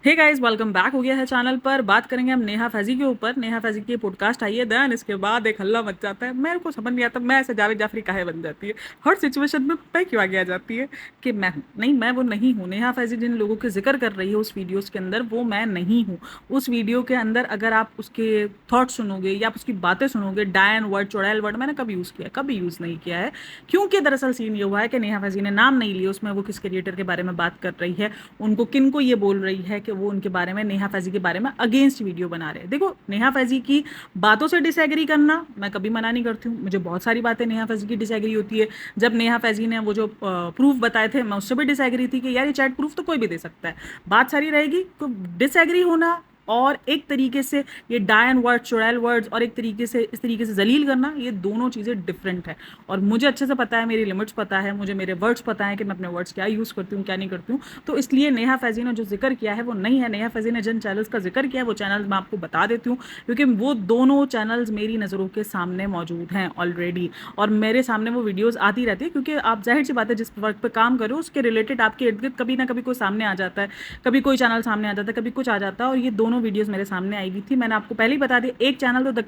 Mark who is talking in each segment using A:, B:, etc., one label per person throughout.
A: Hey guys, welcome back हो गया है चैनल पर। बात करेंगे हम नेहा फैजी के ऊपर। नेहा फैजी की पॉडकास्ट आई है, देन इसके बाद एक हल्ला मच जाता है। मेरे को समझ नहीं आता मैं ऐसे जावेद जाफरी काहे बन जाती है हर सिचुएशन में। मैं क्यों आगे आ जाती है कि मैं हूँ? नहीं, मैं वो नहीं हूँ। नेहा फैजी जिन लोगों के जिक्र कर रही है उस वीडियोस के अंदर, वो मैं नहीं हूँ। उस वीडियो के अंदर अगर आप उसके थॉट सुनोगे या आप उसकी बातें सुनोगे, डायन वर्ड, चुड़ैल वर्ड मैंने कभी यूज़ किया? कभी यूज़ नहीं किया है। क्योंकि दरअसल सीन ये हुआ है कि नेहा फैजी ने नाम नहीं लिया उसमें, वो किस क्रिएटर के बारे में बात कर रही है, उनको किन को ये बोल रही है कि वो उनके बारे में, नेहा फैजी के बारे में अगेंस्ट वीडियो बना रहे हैं। देखो, नेहा फैजी की बातों से डिसएग्री करना मैं कभी मना नहीं करती हूँ। मुझे बहुत सारी बातें नेहा फैजी की डिसएग्री होती है। जब नेहा फैजी ने वो जो प्रूफ बताए थे, मैं उससे भी डिसएग्री थी कि यार ये चैट प्रूफ तो कोई भी दे सकता है। बात सारी रहेगी तो डिसएग्री होना और एक तरीके से ये डायन वर्ड, चुड़ैल वर्ड्स और एक तरीके से इस तरीके से जलील करना, ये दोनों चीज़ें डिफरेंट है। और मुझे अच्छे से पता है, मेरी लिमिट्स पता है, मुझे मेरे वर्ड्स पता है कि मैं अपने वर्ड्स क्या यूज़ करती हूँ क्या नहीं करती हूँ। तो इसलिए नेहा फैजी ने जो जिक्र किया है वो नहीं है। नेहा फैजी ने जिन चैनल्स का जिक्र किया है वो चैनल्स मैं आपको बता देती हूँ, क्योंकि वो दोनों चैनल्स मेरी नज़रों के सामने मौजूद हैं ऑलरेडी। और मेरे सामने वो वीडियोज़ आती रहती है, क्योंकि आप जाहिर सी बात है जिस वर्क पर काम करो उसके रिलेटेड आपके इर्द गिर्द कभी ना कभी कोई सामने आ जाता है, कभी कोई चैनल सामने आ जाता है, कभी कुछ आ जाता है। और ये दोनों वीडियोज़ मेरे सामने आई हुई थी। मैंने आपको पहले ही बता दिया, एक चैनल तो द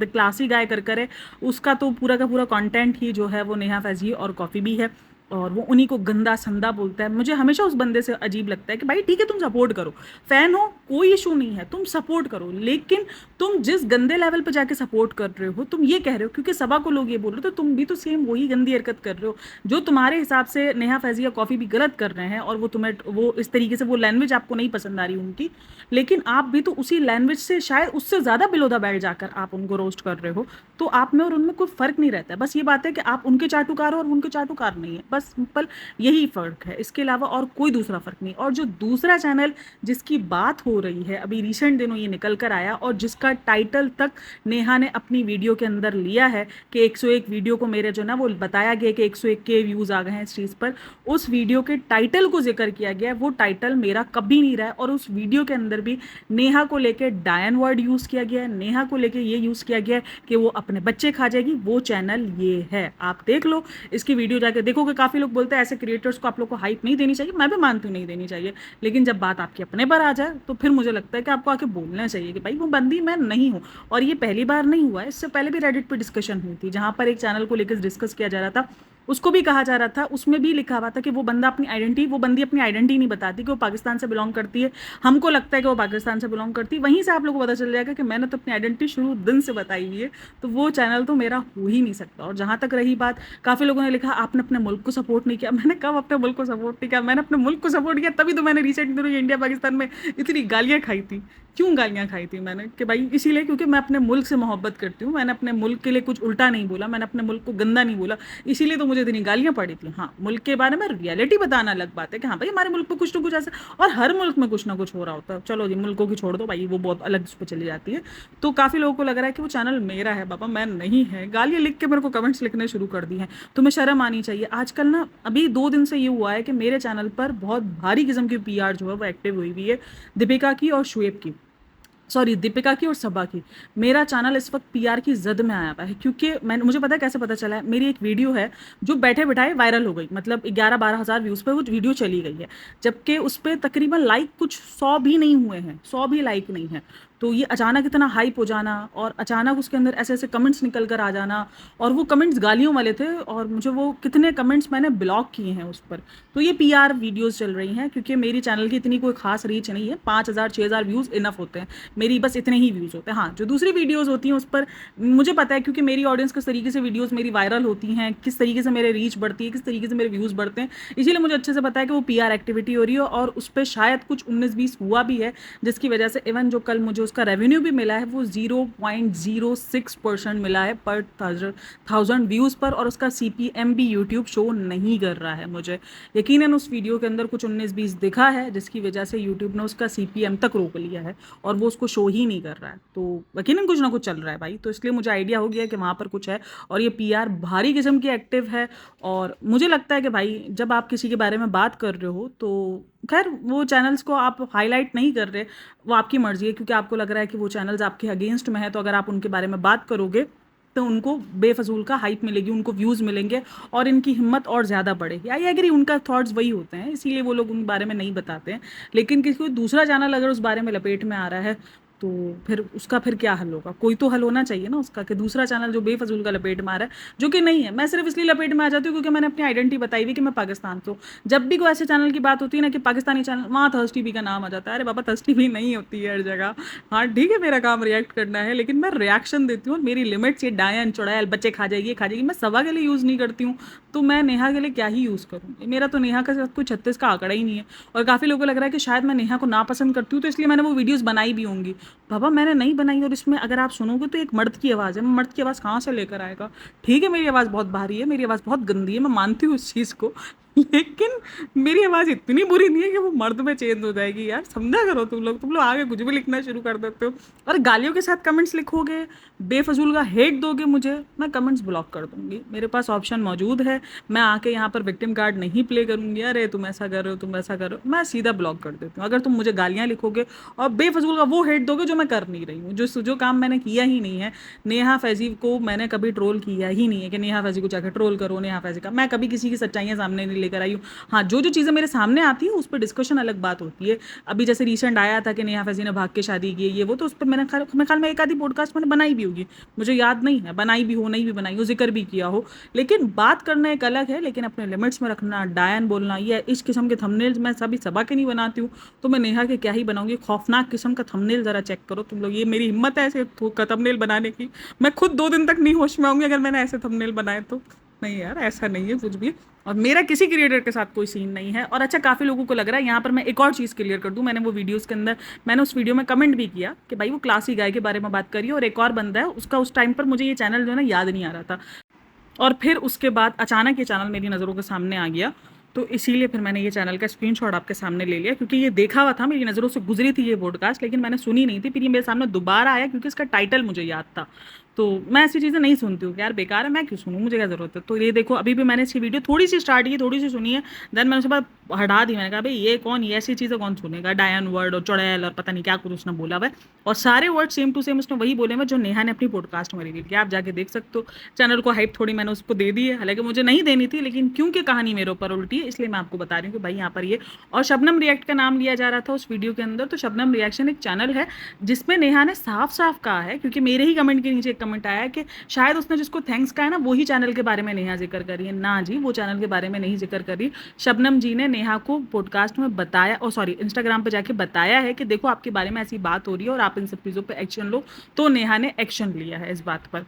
A: क्लासी गाय कर है, उसका तो पूरा का पूरा कंटेंट ही जो है वो नेहा फैजी और कॉफ़ी भी है, और वो उन्हीं को गंदा संदा बोलता है। मुझे हमेशा उस बंदे से अजीब लगता है कि भाई ठीक है, तुम सपोर्ट करो, फैन हो, कोई इशू नहीं है, तुम सपोर्ट करो, लेकिन तुम जिस गंदे लेवल पे जाके सपोर्ट कर रहे हो, तुम ये कह रहे हो क्योंकि सभा को लोग ये बोल रहे हो, तो तुम भी तो सेम वही गंदी हरकत कर रहे हो जो तुम्हारे हिसाब से नेहा फैजी या कॉफ़ी भी गलत कर रहे हैं। और वो तुम्हें वो इस तरीके से वो लैंग्वेज आपको नहीं पसंद आ रही उनकी, लेकिन आप भी तो उसी लैंग्वेज से शायद उससे ज़्यादा बिलो द बेल्ट जाकर आप उनको रोस्ट कर रहे हो। तो आप में और उनमें कोई फ़र्क नहीं रहता है। बस ये बात है कि आप उनके चाटुकार हो और उनके चाटुकार नहीं है, बस सिंपल यही फ़र्क है। इसके अलावा और कोई दूसरा फ़र्क नहीं। और जो दूसरा चैनल जिसकी बात हो रही है, अभी रिसेंट दिनों ये निकल कर आया और जिसका टाइटल तक नेहा ने अपनी वीडियो के अंदर लिया है कि 101 वीडियो को मेरे जो ना वो बताया गया कि 101 के व्यूज़ आ गए हैं इस चीज़ पर, उस वीडियो के टाइटल को जिक्र किया गया है। वो टाइटल मेरा कभी नहीं रहा है। और उस वीडियो के अंदर भी नेहा को लेके डायन वर्ड यूज़ किया गया है, नेहा को लेके ये यूज़ किया गया है कि वो अपने बच्चे खा जाएगी। वो चैनल ये है, आप देख लो, इसकी वीडियो जाके देखोगे। काफ़ी लोग बोलते हैं ऐसे क्रिएटर्स को आप लोग को हाइप नहीं देनी चाहिए, मैं भी मानती हूँ नहीं देनी चाहिए, लेकिन जब बात आपके अपने पर आ जाए तो फिर मुझे लगता है कि आपको आके बोलना चाहिए कि भाई वो बंदी मैं नहीं हूँ। और ये पहली बार नहीं हुआ है, इससे पहले भी रेडिट पर डिस्कशन हुई थी जहाँ पर एक चैनल को लेकर डिस्कस किया जा रहा था। उसको भी कहा जा रहा था, उसमें भी लिखा हुआ था कि वो बंदा अपनी आइडेंटिटी, वो बंदी अपनी आइडेंटिटी नहीं बताती कि वो पाकिस्तान से बिलोंग करती है। हमको लगता है कि वो पाकिस्तान से बिलोंग करती है, वहीं से आप लोगों को पता चल जाएगा कि मैंने तो अपनी आइडेंटिटी शुरू दिन से बताई हुई है। तो वो चैनल तो मेरा हो ही नहीं सकता। और जहाँ तक रही बात, काफ़ी लोगों ने लिखा आपने अपने मुल्क को सपोर्ट नहीं किया। मैंने कब अपने मुल्क को सपोर्ट नहीं किया? मैंने अपने मुल्क को सपोर्ट किया तभी तो मैंने रिसेंट दिनों इंडिया पाकिस्तान में इतनी गालियाँ खाई थी। क्यों गालियाँ खाई थी मैंने? कि भाई इसीलिए क्योंकि मैं अपने मुल्क से मोहब्बत करती हूँ। मैंने अपने मुल्क के लिए कुछ उल्टा नहीं बोला, मैंने अपने मुल्क को गंदा नहीं बोला, इसीलिए तो मुझे इतनी गालियाँ पड़ी थी। हाँ, मुल्क के बारे में रियलिटी बताना अलग बात है कि हाँ भाई हमारे मुल्क में कुछ ना कुछ ऐसा, और हर मुल्क में कुछ ना कुछ हो रहा होता है। चलो जी, मुल्कों की छोड़ दो भाई, वो बहुत अलग उस पर चली जाती है। तो काफ़ी लोगों को लग रहा है कि वो चैनल मेरा है। बाबा मैं नहीं है। गालियाँ लिख के मेरे को कमेंट्स लिखने शुरू कर दी हैं। तुम्हें शर्म आनी चाहिए। आजकल ना अभी 2 दिन से ये हुआ है कि मेरे चैनल पर बहुत भारी किस्म की पीआर जो है वो एक्टिव हुई हुई है, दीपिका की और शुएब की, सॉरी दीपिका की और सबा की। मेरा चैनल इस वक्त पीआर की जद में आया हुआ है, क्योंकि मैंने, मुझे पता है कैसे पता चला है। मेरी एक वीडियो है जो बैठे बैठाए वायरल हो गई, मतलब 11-12 हज़ार व्यूज़ पे वो वीडियो चली गई है, जबकि उस पर तकरीबन लाइक कुछ 100 भी नहीं हुए हैं, 100 भी लाइक नहीं है। तो ये अचानक इतना हाइप हो जाना और अचानक उसके अंदर ऐसे ऐसे कमेंट्स निकल कर आ जाना, और वो कमेंट्स गालियों वाले थे, और मुझे वो कितने कमेंट्स मैंने ब्लॉक किए हैं उस पर। तो ये पीआर वीडियोस चल रही हैं, क्योंकि मेरी चैनल की इतनी कोई खास रीच नहीं है। 5,000-6,000 व्यूज़ इनफ होते हैं, मेरी बस इतने ही व्यूज़ होते हैं। हाँ, जो दूसरी वीडियोज़ होती हैं उस पर मुझे पता है, क्योंकि मेरी ऑडियंस किस तरीके से वीडियोज़ मेरी वायरल होती हैं, किस तरीके से मेरे रीच बढ़ती है, किस तरीके से मेरे व्यूज़ बढ़ते हैं, इसीलिए मुझे अच्छे से पता है कि वो पीआर एक्टिविटी हो रही है। और उस पर शायद कुछ 19-20 हुआ भी है, जिसकी वजह से इवन जो कल मुझे उसका रेवेन्यू भी मिला है वो 0.06% मिला है पर थाउजेंड व्यूज़ पर। और उसका सीपीएम भी यूट्यूब शो नहीं कर रहा है। मुझे यकीनन उस वीडियो के अंदर कुछ 19-20 दिखा है, जिसकी वजह से यूट्यूब ने उसका सीपीएम तक रोक लिया है और वो उसको शो ही नहीं कर रहा है। तो यकीनन कुछ ना कुछ चल रहा है भाई। तो इसलिए मुझे आइडिया हो गया कि वहाँ पर कुछ है, और ये पीआर भारी किस्म की एक्टिव है। और मुझे लगता है कि भाई जब आप किसी के बारे में बात कर रहे हो, तो खैर वो चैनल्स को आप हाईलाइट नहीं कर रहे, वो आपकी मर्जी है, क्योंकि आपको लग रहा है कि वो चैनल्स आपके अगेंस्ट में है। तो अगर आप उनके बारे में बात करोगे तो उनको बेफजूल का हाइप मिलेगी, उनको व्यूज़ मिलेंगे और इनकी हिम्मत और ज़्यादा बढ़ेगी। आई एग्री, उनका थॉट्स वही होते हैं, इसीलिए वो लोग उन बारे में नहीं बताते हैं। लेकिन किसी को दूसरा चैनल अगर उस बारे में लपेट में आ रहा है तो फिर उसका फिर क्या हल होगा? कोई तो हल होना चाहिए ना उसका, कि दूसरा चैनल जो बेफजूल का लपेट में आ रहा है, जो कि नहीं है। मैं सिर्फ इसलिए लपेट में आ जाती हूँ क्योंकि मैंने अपनी आइडेंटिटी बताई हुई कि मैं पाकिस्तान से हूँ। जब भी कोई ऐसे चैनल की बात होती है ना कि पाकिस्तानी चैनल, वहाँ थर्स्टी बी का नाम आ जाता है। अरे बाबा, थर्स्टी बी नहीं होती है हर जगह। हाँ ठीक है, मेरा काम रिएक्ट करना है, लेकिन मैं रिएक्शन देती हूँ और मेरी लिमिट्स, ये डायन चुड़ैल बच्चे खा जाएगी, ये खा जाएगी, मैं सवा के लिए यूज़ नहीं करती हूँ। तो मैं नेहा के लिए क्या ही यूज़ करूँ? मेरा तो नेहा का साथ कोई 36 का आंकड़ा ही नहीं है। और काफ़ी लोगों को लग रहा है कि शायद मैं नेहा को नापसंद करती हूँ तो इसलिए मैंने वो वीडियोस बनाई भी होंगी। बाबा मैंने नहीं बनाई, और इसमें अगर आप सुनोगे तो एक मर्द की आवाज़ है, मैं मर्द की आवाज़ कहाँ से लेकर आएगा? ठीक है, मेरी आवाज़ बहुत भारी है, मेरी आवाज़ बहुत गंदी है, मैं मानती हूँ इस चीज़ को, लेकिन मेरी आवाज़ इतनी बुरी नहीं है कि वो मर्द में चेंज हो जाएगी। यार समझा करो तुम लोग आगे कुछ भी लिखना शुरू कर देते हो और गालियों के साथ कमेंट्स लिखोगे, बेफजूल का हेट दोगे मुझे, मैं कमेंट्स ब्लॉक कर दूंगी। मेरे पास ऑप्शन मौजूद है, मैं आके यहाँ पर विक्टिम कार्ड नहीं प्ले करूंगी, अरे तुम ऐसा कर रहे हो, तुम ऐसा कर रहे हो, मैं सीधा ब्लॉक कर देती हूँ। अगर तुम मुझे गालियाँ लिखोगे और बेफजूल का वो हेट दोगे जो मैं कर नहीं रही हूँ, जो काम मैंने किया ही नहीं है। नेहा फैजी को मैंने कभी ट्रोल किया ही नहीं है कि नेहा फैजी को जाकर ट्रोल करो, नेहा फैजी का मैं कभी किसी की सच्चाइयाँ सामने नहीं लेकर आई हूँ। हाँ, जो जो चीज़ें मेरे सामने आती है उस पर डिस्कशन अलग बात होती है। अभी जैसे रिसेंट आया था कि नेहा फैजी ने भाग के शादी की है, ये वो, तो उस पर मैंने मेरे ख्याल में एक आधी पॉडकास्ट मैंने बनाई भी होगी, मुझे याद नहीं है, बनाई भी हो नहीं भी बनाई हो, जिक्र भी किया हो। लेकिन बात करना एक अलग है, लेकिन अपने लिमिट्स में रखना, डायन बोलना, ये इस किस्म के थंबनेल्स मैं सभी सबा के नहीं बनाती हूँ। तो मैं नेहा के क्या ही बनाऊंगी? खौफनाक किस्म का थंबनेल जरा चेक करो तुम लोग, ये मेरी हिम्मत है ऐसे थंबनेल बनाने की? मैं खुद 2 दिन तक नहीं होश में आऊंगी अगर मैंने ऐसे थंबनेल बनाए तो। नहीं यार, ऐसा नहीं है कुछ भी। और मेरा किसी क्रिएटर के साथ कोई सीन नहीं है। और अच्छा, काफ़ी लोगों को लग रहा है, यहाँ पर मैं एक और चीज़ क्लियर कर दूँ, मैंने वो वीडियोस के अंदर, मैंने उस वीडियो में कमेंट भी किया कि भाई वो क्लासी गाय के बारे में बात करी है और एक और बंदा है उसका, उस टाइम पर मुझे ये चैनल जो है ना याद नहीं आ रहा था। और फिर उसके बाद अचानक ये चैनल मेरी नज़रों के सामने आ गया, तो इसीलिए फिर मैंने ये चैनल का स्क्रीनशॉट आपके सामने ले लिया, क्योंकि ये देखा हुआ था, मेरी नज़रों से गुजरी थी ये पॉडकास्ट, लेकिन मैंने सुनी नहीं थी। फिर ये मेरे सामने दोबारा आया क्योंकि इसका टाइटल मुझे याद था। तो मैं ऐसी चीज़ें नहीं सुनती हूँ कि यार बेकार है, मैं क्यों सुनूँ, मुझे क्या ज़रूरत है। तो ये देखो, अभी भी मैंने इसकी वीडियो थोड़ी सी स्टार्ट की, थोड़ी सी सुनी है, देन मैंने उसके बाद हटा दी। मैंने कहा भाई ये कौन, ये ऐसी चीज़ें कौन सुनेगा, डायन वर्ड और चुड़ैल और पता नहीं क्या कुछ उसने बोला हुआ है। और सारे वर्ड सेम टू सेम उसने वही बोले हुए जो नेहा ने अपनी पॉडकास्ट में रिवील किया, आप जाके देख सकते हो। चैनल को हाइप थोड़ी मैंने उसको दे दी है, हालांकि मुझे नहीं देनी थी, लेकिन क्योंकि कहानी मेरे ऊपर उल्टी है इसलिए मैं आपको बता रही हूँ कि भाई यहाँ पर ये। और शबनम रिएक्ट का नाम लिया जा रहा था उस वीडियो के अंदर, तो शबनम रिएक्शन एक चैनल है जिसमें नेहा ने साफ साफ कहा है, क्योंकि मेरे ही कमेंट के नीचे एक कमेंट आया है कि शायद उसने जिसको थैंक्स कहा है ना वही चैनल के बारे में नेहा जिक्र करी है। ना जी, वो चैनल के बारे में नहीं जिक्र करी। शबनम जी ने नेहा को पॉडकास्ट में बताया, और सॉरी इंस्टाग्राम पे जाके बताया है कि देखो आपके बारे में ऐसी बात हो रही है और आप इन सब चीज़ों पे एक्शन लो। तो नेहा ने एक्शन लिया है इस बात पर।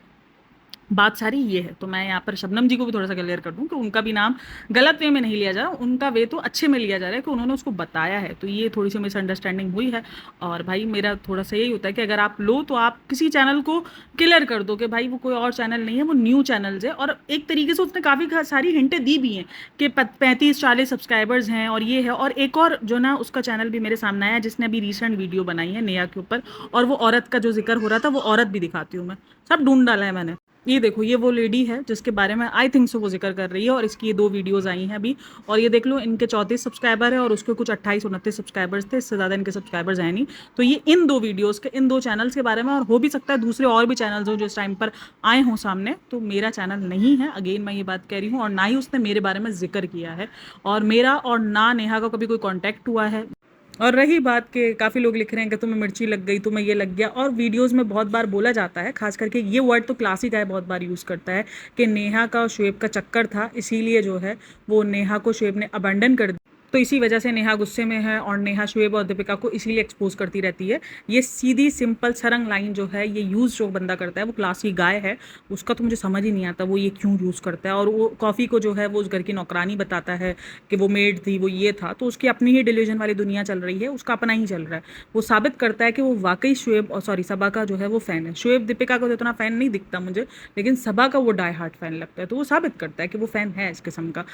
A: बात सारी ये है। तो मैं यहाँ पर शबनम जी को भी थोड़ा सा क्लियर कर दूँ कि उनका भी नाम गलत वे में नहीं लिया जा रहा, उनका वे तो अच्छे में लिया जा रहा है कि उन्होंने उसको बताया है। तो ये थोड़ी सी मिसअंडरस्टैंडिंग हुई है। और भाई मेरा थोड़ा सा यही होता है कि अगर आप लो तो आप किसी चैनल को क्लियर कर दो कि भाई वो कोई और चैनल नहीं है, वो न्यू चैनल्स है। और एक तरीके से उसने काफ़ी सारी हिंटें दी भी हैं कि 35-40 सब्सक्राइबर्स हैं और ये है। और एक और जो ना उसका चैनल भी मेरे सामने आया जिसने अभी रिसेंट वीडियो बनाई है नेहा के ऊपर, और वो औरत का जो जिक्र हो रहा था, वो औरत भी दिखाती हूँ मैं, सब ढूंढ डाला है मैंने। ये देखो, ये वो लेडी है जिसके बारे में आई थिंक सो वो जिक्र कर रही है, और इसकी ये 2 वीडियोस आई हैं अभी। और ये देख लो, इनके 34 सब्सक्राइबर है और उसके कुछ 28-29 सब्सक्राइबर्स थे, इससे ज़्यादा इनके सब्सक्राइबर्स हैं नहीं। तो ये इन 2 वीडियोस के, इन 2 चैनल्स के बारे में, और हो भी सकता है दूसरे और भी चैनल्स हो जो इस टाइम पर आए हों सामने। तो मेरा चैनल नहीं है, अगेन मैं ये बात कह रही हूँ, और ना ही उसने मेरे बारे में जिक्र किया है, और मेरा और ना नेहा का कभी कोई कॉन्टैक्ट हुआ है। और रही बात के काफ़ी लोग लिख रहे हैं कि तुम्हें मिर्ची लग गई, तुम्हें ये लग गया, और वीडियोस में बहुत बार बोला जाता है, खास करके ये वर्ड तो क्लासिक है, बहुत बार यूज़ करता है कि नेहा का और शुएब का चक्कर था, इसीलिए जो है वो नेहा को शुएब ने अबैंडन कर दिया। तो इसी वजह से नेहा गुस्से में है और नेहा शुएब और दीपिका को इसीलिए एक्सपोज करती रहती है। ये सीधी सिंपल सरंग लाइन जो है, ये यूज़ जो बंदा करता है वो क्लासी गाय है, उसका तो मुझे समझ ही नहीं आता वो ये क्यों यूज़ करता है। और वो कॉफ़ी को जो है वो उस घर की नौकरानी बताता है कि वो मेड थी, वो ये था, तो उसकी अपनी ही डिलीजन वाली दुनिया चल रही है, उसका अपना ही चल रहा है। वो साबित करता है कि वो वाकई शुएब और सॉरी सबा का जो है वो फ़ैन है। शुएब दीपिका का तो इतना फ़ैन नहीं दिखता मुझे, लेकिन सबा का वो डाई हार्ट फ़ैन लगता है, तो वो साबित करता है कि वो फ़ैन है इस किस्म का।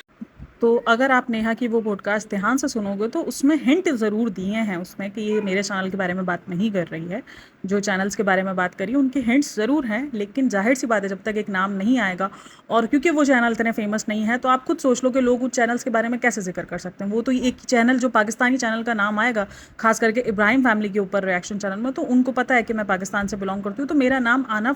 A: तो अगर आप नेहा की वो पॉडकास्ट ध्यान से सुनोगे तो उसमें हिंट ज़रूर दिए हैं उसमें कि ये मेरे चैनल के बारे में बात नहीं कर रही है। जो चैनल्स के बारे में बात करी उनके हिंट्स ज़रूर हैं, लेकिन जाहिर सी बात है जब तक एक नाम नहीं आएगा और क्योंकि वो चैनल इतने फेमस नहीं है तो आप खुद सोच लो कि लोग उस चैनल्स के बारे में कैसे जिक्र कर सकते हैं। वो तो एक चैनल जो पाकिस्तानी चैनल का नाम आएगा, खास करके इब्राहिम फैमिली के ऊपर रिएक्शन चैनल में, तो उनको पता है कि मैं पाकिस्तान से बिलोंग करती हूँ, तो मेरा नाम आना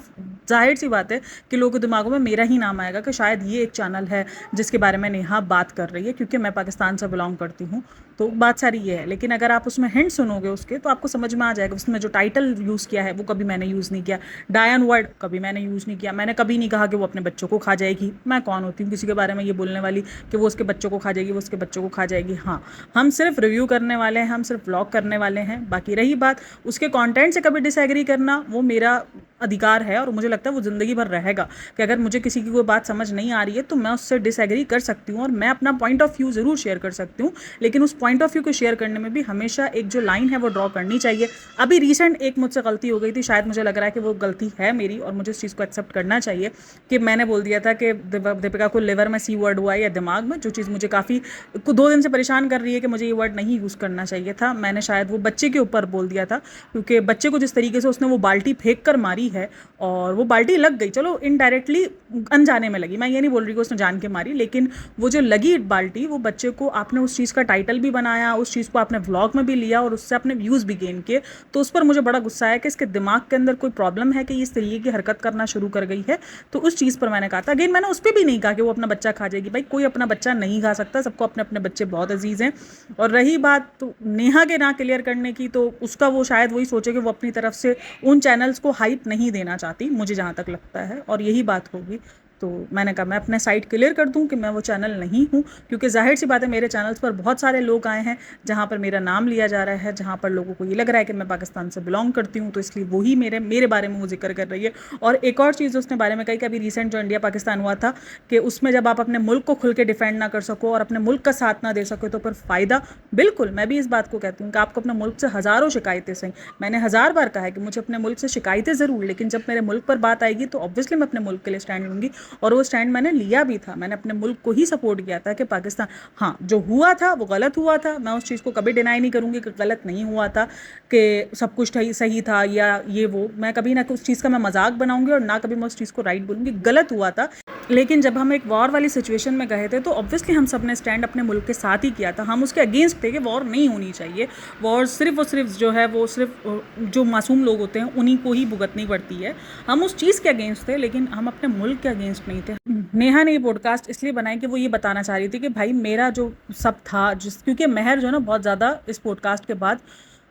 A: जाहिर सी बात है कि लोगों के दिमागों में मेरा ही नाम आएगा कि शायद ये एक चैनल है जिसके बारे में नेहा बात कर रही है, क्योंकि मैं पाकिस्तान से बिलोंग करती हूँ। तो बात सारी ये है। लेकिन अगर आप उसमें हिंट सुनोगे उसके तो आपको समझ में आ जाएगा। उसमें जो टाइटल यूज़ किया है वो कभी मैंने यूज़ नहीं किया, डायन वर्ड कभी मैंने यूज़ नहीं किया, मैंने कभी नहीं कहा कि वो अपने बच्चों को खा जाएगी। मैं कौन होती हूँ किसी के बारे में ये बोलने वाली कि वो उसके बच्चों को खा जाएगी, वो उसके बच्चों को खा जाएगी। हाँ, हम सिर्फ रिव्यू करने वाले हैं, हम सिर्फ व्लॉग करने वाले हैं। बाकी रही बात उसके कंटेंट से कभी डिसएग्री करना, वो मेरा अधिकार है और मुझे लगता है वो ज़िंदगी भर रहेगा कि अगर मुझे किसी की कोई बात समझ नहीं आ रही है तो मैं उससे डिसएग्री कर सकती हूँ और मैं अपना पॉइंट ऑफ व्यू ज़रूर शेयर कर सकती हूँ। लेकिन उस पॉइंट ऑफ व्यू को शेयर करने में भी हमेशा एक जो लाइन है वो ड्रॉ करनी चाहिए। अभी रिसेंट एक मुझसे गलती हो गई थी, शायद मुझे लग रहा है कि वो गलती है मेरी और मुझे उस चीज़ को एक्सेप्ट करना चाहिए कि मैंने बोल दिया था कि दीपिका को लिवर में सी वर्ड हुआ है या दिमाग में, जो चीज़ मुझे काफ़ी 2 दिन से परेशान कर रही है कि मुझे ये वर्ड नहीं यूज़ करना चाहिए था। मैंने शायद वो बच्चे के ऊपर बोल दिया था, क्योंकि बच्चे को जिस तरीके से उसने वो बाल्टी फेंक कर मारी है और वो बाल्टी लग गई, चलो इनडायरेक्टली अनजाने में लगी, मैं ये नहीं बोल रही कि उसने जान के मारी, लेकिन वो जो लगी बाल्टी वो बच्चे को आपने उस चीज़ का टाइटल भी बनाया, उस चीज़ को आपने व्लॉग में भी लिया और उससे आपने व्यूज़ भी गेन किए। तो उस पर मुझे बड़ा गुस्सा आया कि इसके दिमाग के अंदर कोई प्रॉब्लम है कि ये इस तरीके की हरकत करना शुरू कर गई है। तो उस चीज़ पर मैंने कहा था। अगेन मैंने उस पर भी नहीं कहा कि वो अपना बच्चा खा जाएगी, भाई कोई अपना बच्चा नहीं खा सकता, सबको अपने अपने बच्चे बहुत अजीज़ हैं। और रही बात तो नेहा के ना क्लियर करने की, तो उसका वो शायद वही सोचे कि वो अपनी तरफ से उन चैनल्स को हाइप नहीं देना चाहती, मुझे जहाँ तक लगता है, और यही बात होगी। तो मैंने कहा मैं अपने साइड क्लियर कर दूं कि मैं वो चैनल नहीं हूं, क्योंकि जाहिर सी बात है मेरे चैनल्स पर बहुत सारे लोग आए हैं जहां पर मेरा नाम लिया जा रहा है, जहां पर लोगों को ये लग रहा है कि मैं पाकिस्तान से बिलोंग करती हूं, तो इसलिए वही मेरे बारे में वो जिक्र कर रही है। और एक और चीज़ उसने बारे में कही कि अभी रिसेंट जो इंडिया पाकिस्तान हुआ था कि उसमें जब आप अपने मुल्क को खुल के डिफेंड ना कर सको और अपने मुल्क का साथ ना दे सको तो फिर फ़ायदा, बिल्कुल मैं भी इस बात को कहती हूँ कि आपको अपने मुल्क से हज़ारों शिकायतें सही, मैंने 1000 बार कहा है कि मुझे अपने मुल्क से शिकायतें ज़रूर, लेकिन जब मेरे मुल्क पर बात आएगी तो ऑब्वियसली मैं अपने मुल्क के लिए स्टैंड लूँगी। और वो स्टैंड मैंने लिया भी था, मैंने अपने मुल्क को ही सपोर्ट किया था कि पाकिस्तान, हाँ जो हुआ था वो गलत हुआ था, मैं उस चीज़ को कभी डिनाई नहीं करूँगी कि गलत नहीं हुआ था, कि सब कुछ सही था या ये वो, मैं कभी ना उस चीज़ का मैं मजाक बनाऊंगी और ना कभी मैं उस चीज़ को राइट बोलूँगी, गलत हुआ था। लेकिन जब हम एक वॉर वाली सिचुएशन में गए थे तो ऑब्वियसली हम सब ने स्टैंड अपने मुल्क के साथ ही किया था, हम उसके अगेंस्ट थे कि वॉर नहीं होनी चाहिए। वॉर सिर्फ और सिर्फ जो है वो सिर्फ जो मासूम लोग होते हैं उन्हीं को ही भुगतनी पड़ती है, हम उस चीज़ के अगेंस्ट थे, लेकिन हम अपने मुल्क के अगेंस्ट नहीं थे। नेहा ने ये पॉडकास्ट इसलिए बनाई कि वो ये बताना चाह रही थी कि भाई मेरा जो सब था, क्योंकि महर जो है ना बहुत ज़्यादा इस पॉडकास्ट के बाद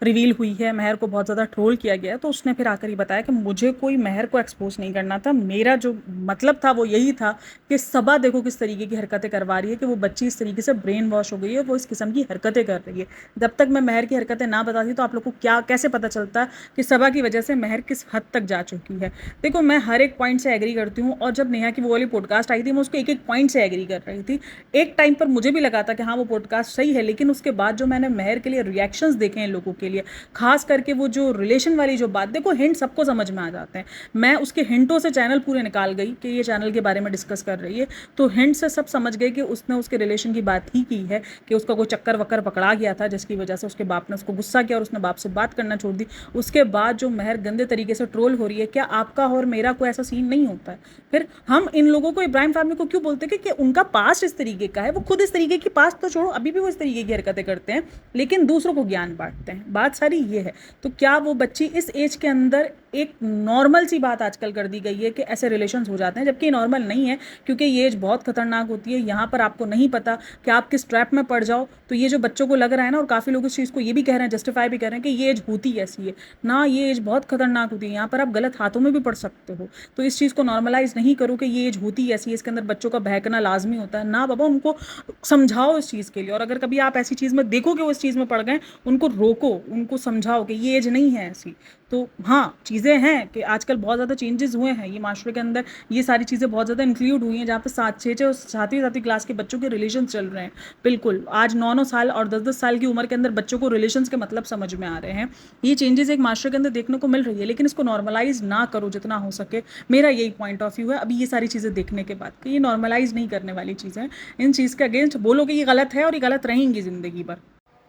A: रिवील हुई है, महर को बहुत ज़्यादा ट्रोल किया गया है, तो उसने फिर आकर ही बताया कि मुझे कोई महर को एक्सपोज नहीं करना था, मेरा जो मतलब था वो यही था कि सबा देखो किस तरीके की हरकतें करवा रही है, कि वो बच्ची इस तरीके से ब्रेन वॉश हो गई है, वो इस किस्म की हरकतें कर रही है। जब तक मैं महर की हरकतें ना बताती तो आप लोग को कैसे पता चलता कि सबा की वजह से महर किस हद तक जा चुकी है। देखो मैं हर एक पॉइंट से एग्री करती हूँ, और जब नेहा की वो वाली पॉडकास्ट आई थी मैं उसको एक एक पॉइंट से एग्री कर रही थी। एक टाइम पर मुझे भी लगा था कि हाँ वो पॉडकास्ट सही है, लेकिन उसके बाद जो मैंने महर के लिए रिएक्शंस देखे हैं लोगों के लिए, खास करके वो जो रिलेशन वाली जो बात, देखो हिंट सबको समझ में आ जाते हैं, मैं उसके हिंटों से चैनल पूरे निकाल गई कि ये चैनल के बारे में डिस्कस कर रही है, तो हिंट से सब समझ गए कि उसने उसके रिलेशन की बात ही की है, कि उसका कोई चक्कर वक्कर पकड़ा गया था जिसकी वजह से उसके बाप ने उसको गुस्सा किया और उसने बाप से बात करना छोड़ दी। उसके बाद जो महर गंदे तरीके से ट्रोल हो रही है, क्या आपका और मेरा कोई ऐसा सीन नहीं होता है? फिर हम इन लोगों को, इब्राहिम फैमिली को क्यों बोलते हैं कि उनका पास्ट इस तरीके का है? वो खुद इस तरीके की, पास्ट तो छोड़ो अभी भी वो इस तरीके की हरकतें करते हैं, लेकिन दूसरों को ज्ञान बांटते हैं। बात सारी ये है। तो क्या वो बच्ची इस एज के अंदर, एक नॉर्मल सी बात आजकल कर दी गई है कि ऐसे रिलेशंस हो जाते हैं, जबकि नॉर्मल नहीं है, क्योंकि ये एज बहुत खतरनाक होती है। यहाँ पर आपको नहीं पता कि आप किस ट्रैप में पड़ जाओ। तो ये जो बच्चों को लग रहा है ना, और काफ़ी लोग इस चीज़ को ये भी कह रहे हैं, जस्टिफाई भी कर रहे हैं कि ये एज होती ऐसी है ना, ये एज बहुत खतरनाक होती है, यहाँ पर आप गलत हाथों में भी पड़ सकते हो। तो इस चीज़ को नॉर्मलाइज नहीं करो कि ये एज होती ऐसी है, इसके अंदर बच्चों का बहकना लाजमी होता है ना। बाबा उनको समझाओ इस चीज़ के लिए, और अगर कभी आप ऐसी चीज़ में देखो कि वो इस चीज़ में पड़ गए, उनको रोको, उनको समझाओ कि ये एज नहीं है ऐसी। तो हाँ, चीज़ें हैं कि आजकल बहुत ज़्यादा चेंजेस हुए हैं, ये माशरे के अंदर ये सारी चीज़ें बहुत ज़्यादा इंक्लूड हुई हैं, जहाँ पे 7-6 और 7वीं क्लास के बच्चों के रिलेशन चल रहे हैं। बिल्कुल, आज 9-9 साल और 10-10 साल की उम्र के अंदर बच्चों को रिलेशंस के मतलब समझ में आ रहे हैं। ये चेंजेस एक माशरे के अंदर देखने को मिल रही है, लेकिन इसको नॉर्मलाइज ना करो जितना हो सके। मेरा यही पॉइंट ऑफ व्यू है अभी ये सारी चीज़ें देखने के बाद, कि ये नॉर्मलाइज नहीं करने वाली चीज़ें हैं। इन चीज़ के अगेंस्ट बोलो कि ये गलत है और ये गलत रहेंगी ज़िंदगी भर।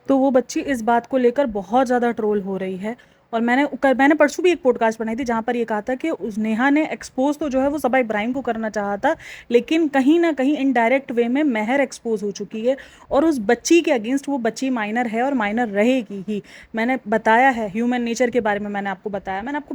A: तो वो बच्ची इस बात को लेकर बहुत ज़्यादा ट्रोल हो रही है। और मैंने परसों भी एक पॉडकास्ट बनाई थी जहाँ पर ये कहा था कि उस नेहा ने एक्सपोज तो जो है वो सबा इब्राहिम को करना चाहा था, लेकिन कहीं ना कहीं इनडायरेक्ट वे में महर एक्सपोज हो चुकी है और उस बच्ची के अगेंस्ट वो बच्ची माइनर है और माइनर रहेगी ही। मैंने बताया है ह्यूमन नेचर के बारे में, मैंने आपको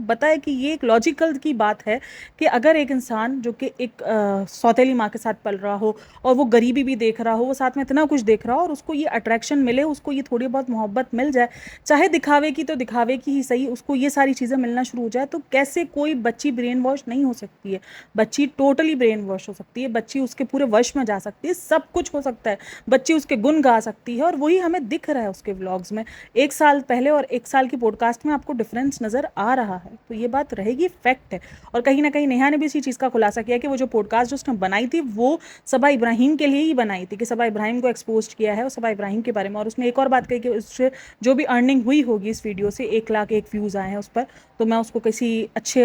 A: बताया कि ये एक लॉजिकल की बात है कि अगर एक इंसान जो कि एक सौतेली माँ के साथ पल रहा हो और वो गरीबी भी देख रहा हो, वो साथ में इतना कुछ देख रहा हो और उसको ये अट्रैक्शन मिले, उसको ये थोड़ी बहुत मोहब्बत मिल जाए, चाहे दिखावे की तो दिखावे की ही सही, उसको ये सारी चीज़ें मिलना शुरू हो जाए, तो कैसे कोई बच्ची ब्रेन वॉश नहीं हो सकती है? बच्ची टोटली ब्रेन वॉश हो सकती है, बच्ची उसके पूरे वश में जा सकती है, सब कुछ हो सकता है, बच्ची उसके गुण गा सकती है। और वही हमें दिख रहा है उसके व्लॉग्स में। 1 साल पहले और 1 साल की पॉडकास्ट में आपको डिफरेंस नज़र आ रहा है, तो ये बात रहेगी, फैक्ट है। और कहीं ना कहीं नेहा ने भी इसी चीज़ का खुलासा किया कि वो जो पॉडकास्ट जो उसने बनाई थी वो सबा इब्राहिम के लिए ही बनाई थी, कि सबा इब्राहिम को एक्सपोज किया है और सबा इब्राहिम के बारे में। और उसने एक और बात कही कि उससे जो भी अर्निंग हुई होगी इस वीडियो से, 1 लाख एक व्यूज़ आए हैं उस पर, तो मैं उसको किसी अच्छे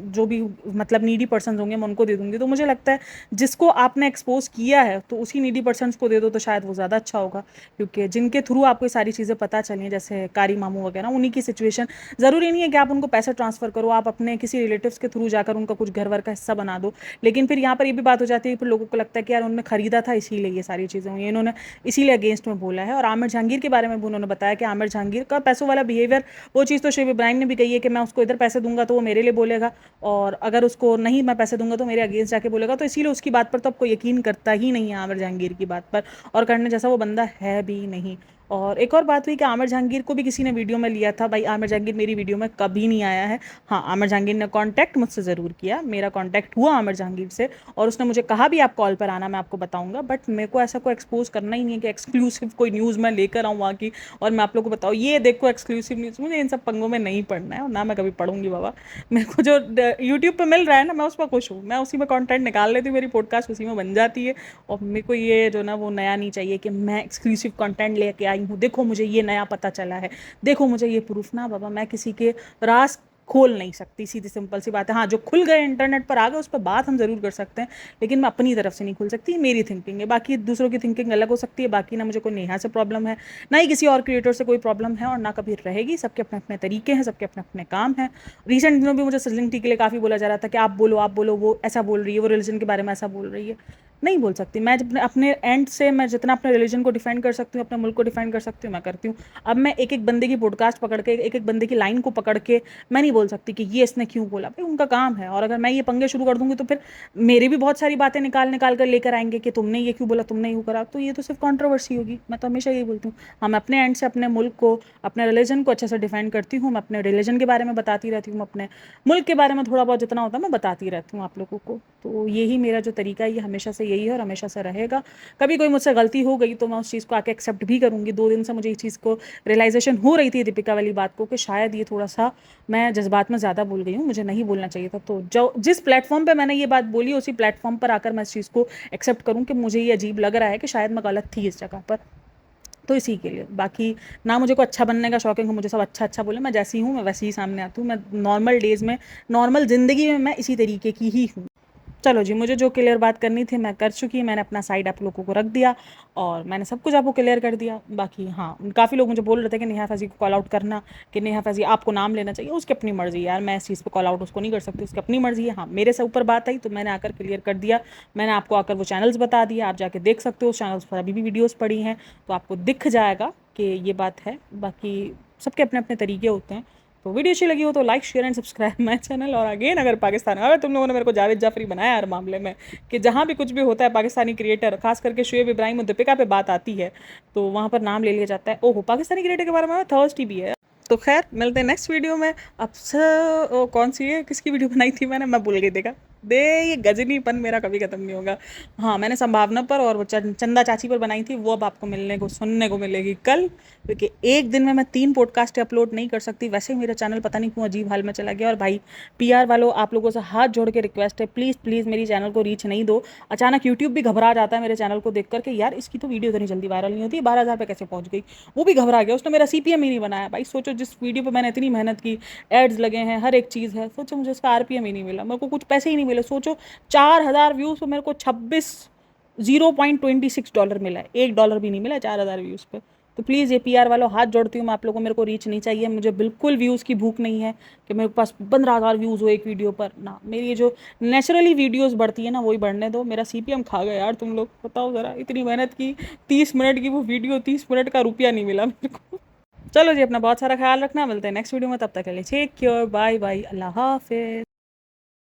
A: जो भी मतलब नीडी पर्सन होंगे मैं उनको दे दूंगी। तो मुझे लगता है जिसको आपने एक्सपोज किया है तो उसी नीडी पर्सन को दे दो तो शायद वो ज़्यादा अच्छा होगा, क्योंकि जिनके थ्रू आपको ये सारी चीज़ें पता चली हैं, जैसे कारी मामू वगैरह, उन्हीं की सिचुएशन, ज़रूरी नहीं है कि आप उनको पैसे ट्रांसफ़र करो, आप अपने किसी रिलेटिव्स के थ्रू जाकर उनका कुछ घर वर का हिस्सा बना दो। लेकिन फिर यहाँ पर ये भी बात हो जाती है, फिर लोगों को लगता है कि यार उन्होंने खरीदा था इसीलिए ये सारी चीज़ें हुई, इन्होंने इसीलिए अगेंस्ट में बोला है। और आमिर जहांगीर के बारे में भी उन्होंने बताया कि आमिर जहांगीर का पैसों वाला बिहेवियर, वो चीज़ तो शुएब इब्राहिम ने भी कही है कि मैं उसको इधर पैसे दूंगा तो वो मेरे लिए बोलेगा, और अगर उसको नहीं मैं पैसे दूंगा तो मेरे अगेंस्ट जाके बोलेगा। तो इसीलिए उसकी बात पर तो आपको यकीन करता ही नहीं है आमिर जहांगीर की बात पर, और करने जैसा वो बंदा है भी नहीं। और एक और बात हुई कि आमिर जहांगीर को भी किसी ने वीडियो में लिया था। भाई आमिर जहांगीर मेरी वीडियो में कभी नहीं आया है। हाँ, आमिर जहांगीर ने कांटेक्ट मुझसे ज़रूर किया, मेरा कांटेक्ट हुआ आमिर जहांगीर से, और उसने मुझे कहा भी आप कॉल पर आना, मैं आपको बताऊंगा। बट मेरे को ऐसा कोई एक्सपोज करना ही नहीं है कि एक्सक्लूसिव कोई न्यूज़ मैं लेकर आऊँ वहाँ की और मैं आप लोगों को बताऊँ ये देखो एक्सक्लूसिव न्यूज़। मुझे इन सब पंगों में नहीं पढ़ना है और ना मैं कभी पढ़ूंगी बाबा। मेरे को जो यूट्यूब पर मिल रहा है ना, मैं उस पर खुश हूँ, मैं उसी में कॉन्टेंट निकाल लेती हूँ, मेरी पॉडकास्ट उसी में बन जाती है। और मेरे को ये जो ना वो नया नहीं चाहिए कि मैं एक्सक्लूसिव कंटेंट लेके आई हूँ, देखो मुझे ये नया पता चला है, देखो मुझे ये प्रूफ। ना बाबा, मैं किसी के राज खोल नहीं सकती, सीधी सिंपल सी बात है। हाँ, जो खुल गए इंटरनेट पर आ गए उस पर बात हम ज़रूर कर सकते हैं, लेकिन मैं अपनी तरफ से नहीं खुल सकती, मेरी थिंकिंग है। बाकी दूसरों की थिंकिंग अलग हो सकती है। बाकी ना मुझे कोई नेहा से प्रॉब्लम है, ना ही किसी और क्रिएटर से कोई प्रॉब्लम है, और ना कभी रहेगी। सबके अपने अपने तरीके हैं, सबके अपने अपने काम हैं। रिसेंट दिनों भी मुझे सजलिंग टी के लिए काफ़ी बोला जा रहा था कि आप बोलो, वो ऐसा बोल रही है, वो रिलीजन के बारे में ऐसा बोल रही है। नहीं बोल सकती मैं, जब अपने एंड से मैं जितना अपने रिलीजन को डिफेंड कर सकती हूँ, अपने मुल्क को डिफेंड कर सकती हूँ, मैं करती हूँ। अब मैं एक एक बंदे की पॉडकास्ट पकड़ के, एक एक बंदे की लाइन को पकड़ के मैं नहीं बोल सकती कि ये इसने क्यों बोला। भाई उनका काम है, और अगर मैं ये पंगे शुरू कर दूंगी तो फिर मेरी भी बहुत सारी बातें निकाल निकाल कर लेकर आएंगे कि तुमने ये क्यों बोला, तुमने यूँ करा, तो ये तो सिर्फ कंट्रोवर्सी होगी। मैं तो हमेशा यही बोलती हूँ, हम अपने एंड से अपने मुल्क को, अपने रिलीजन को अच्छे से डिफेंड करती हूँ। मैं अपने रिलीजन के बारे में बताती रहती हूँ, अपने मुल्क के बारे में थोड़ा बहुत जितना होता है मैं बताती रहती हूँ आप लोगों को। तो यही मेरा जो तरीका है ये हमेशा से यही है और हमेशा से रहेगा। कभी कोई मुझसे गलती हो गई तो मैं उस चीज़ को आके एक्सेप्ट भी करूँगी। 2 दिन से मुझे इस चीज़ को रियलाइजेशन हो रही थी दीपिका वाली बात को, कि शायद ये थोड़ा सा मैं जज्बात में ज़्यादा बोल गई हूँ, मुझे नहीं बोलना चाहिए था। तो जो जिस प्लेटफॉर्म पे मैंने ये बात बोली उसी प्लेटफॉर्म पर आकर मैं इस चीज़ को एक्सेप्ट करूँ कि मुझे ये अजीब लग रहा है कि शायद मैं गलत थी इस जगह पर। तो इसी के लिए, बाकी ना मुझे को अच्छा बनने का शौक है कि मुझे सब अच्छा अच्छा बोले। मैं जैसी हूँ मैं वैसे ही सामने आती हूँ। मैं नॉर्मल डेज़ में, नॉर्मल ज़िंदगी में मैं इसी तरीके की ही हूँ। चलो जी, मुझे जो क्लियर बात करनी थी मैं कर चुकी, मैंने अपना साइड आप लोगों को रख दिया और मैंने सब कुछ आपको क्लियर कर दिया। बाकी हाँ, काफ़ी लोग मुझे बोल रहे थे कि नेहा फैज़ी को कॉल आउट करना, कि नेहा फैज़ी आपको नाम लेना चाहिए। उसकी अपनी मर्ज़ी यार, मैं इस चीज़ पे कॉल आउट उसको नहीं कर सकती, उसकी अपनी मर्ज़ी है। हाँ, मेरे से ऊपर बात आई तो मैंने आकर क्लियर कर दिया। मैंने आपको आकर वो चैनल्स बता दिया, आप जाके देख सकते हो। उस चैनल्स पर अभी भी वीडियोज़ पड़ी हैं तो आपको दिख जाएगा कि ये बात है। बाकी सबके अपने अपने तरीके होते हैं। तो वीडियो अच्छी लगी हो तो like share and subscribe my channel. और अगेन, अगर पाकिस्तान, अगर तुम लोगों ने मेरे को जावेद जाफरी बनाया हर मामले में, कि जहाँ भी कुछ भी होता है पाकिस्तानी क्रिएटर, खास करके शुएब इब्राहिम और दीपिका पे बात आती है तो वहाँ पर नाम ले लिया जाता है। ओहो, पाकिस्तानी क्रिएटर के बारे में थर्स्टी भी है। तो खैर, मिलते हैं नेक्स्ट वीडियो में। अब से कौन सी है, किसकी वीडियो बनाई थी मैंने, मैं भूल गई, देखा। दे, ये गजनीपन मेरा कभी खत्म नहीं होगा। हाँ, मैंने संभावना पर और वो चंदा चाची पर बनाई थी, वो अब आपको मिलने को सुनने को मिलेगी कल, क्योंकि एक दिन में मैं 3 पॉडकास्ट अपलोड नहीं कर सकती। वैसे ही मेरा चैनल पता नहीं क्यों अजीब हाल में चला गया। और भाई पीआर वालों, आप लोगों से हाथ जोड़ के रिक्वेस्ट है, प्लीज़ प्लीज़ मेरी चैनल को रीच नहीं दो। अचानक यूट्यूब भी घबरा जाता है मेरे चैनल को देख करके, यार इसकी तो वीडियो इतनी जल्दी वायरल नहीं होती, 12,000 पे कैसे पहुंच गई। वो भी घबरा गया, उसने मेरा सीपीएम ही नहीं बनाया। भाई सोचो, जिस वीडियो पे मैंने इतनी मेहनत की, एड्स लगे हैं, हर एक चीज़ है, सोचो मुझे उसका आरपीएम ही नहीं मिला, मेरे को कुछ पैसे ही नहीं मिले। सोचो 4,000 व्यूज़ पे मेरे को 0.26 डॉलर मिला है, $1 भी नहीं मिला 4,000 व्यूज़ पे। तो प्लीज़ ये पीआर वालों, हाथ जोड़ती हूँ मैं आप लोगों को, मेरे को रीच नहीं चाहिए, मुझे बिल्कुल व्यूज़ की भूख नहीं है कि मेरे पास 15,000 व्यूज़ हो एक वीडियो पर ना। मेरी ये जो नेचुरली वीडियोस बढ़ती है ना, वही बढ़ने दो। मेरा सीपीएम खा गया यार तुम लोग, बताओ ज़रा, इतनी मेहनत की, 30 मिनट की वो वीडियो, 30 मिनट का रुपया नहीं मिला मेरे को। चलो जी, अपना बहुत सारा ख्याल रखना, मिलते हैं नेक्स्ट वीडियो में, तब तक के लिए टेक केयर, बाय बाय, अल्लाह हाफिज़।